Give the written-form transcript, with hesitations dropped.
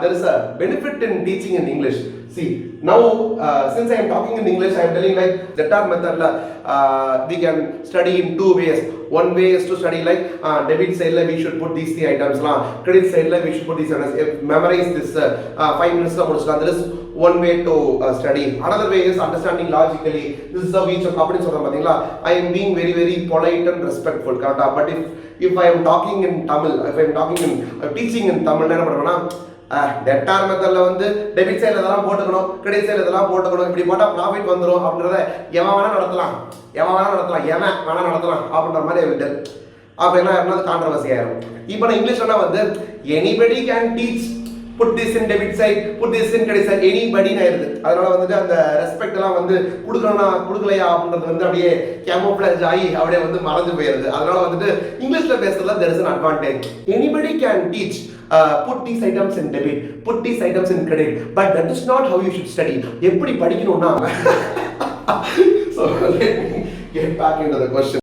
there is a benefit in teaching in English. See, now since I am talking in English, I am telling like ZR method we can study in two ways. One way is to study like debit side we should put these three items, credit side we should put these items. Memorize this 5 minutes. There is one way to study. Another way is understanding logically. This is how each of I am being very very polite and respectful. But if I am talking in Tamil, if I am talking in teaching in Tamil, debtor மெத்தட்ல வந்து debit சைடுல இதெல்லாம் போட்டுக்கணும், credit சைடுல இதெல்லாம் போட்டுக்கணும், இப்படி போட்டா ப்ராஃபிட் வந்துடும் அப்படின்றத எவன் வேணா நடத்தலாம் அப்படின்ற மாதிரி விட்டு அப்படின்னா என்னது கான்ட்ரவர்சி ஆயிரும். இப்போ நான் இங்கிலீஷ்ல வந்து anybody can teach, put this in debit side, put this in credit side, எனிபடின்னு ஆயிருது. அதனால வந்துட்டு அந்த ரெஸ்பெக்ட் எல்லாம் வந்து கொடுக்கலையா அப்படின்றது வந்து அப்படியே கேமோஃப்ளேஜ் ஆகி அப்படியே வந்து மறந்து போயிருது. அதனால வந்துட்டு இங்கிலீஷ்ல பேசுறதுல there is an advantage. Anybody can teach, put these items in debit, put these items in credit, but that is not how you should study. எப்படி படிக்கணும்னா so let me get back into the question.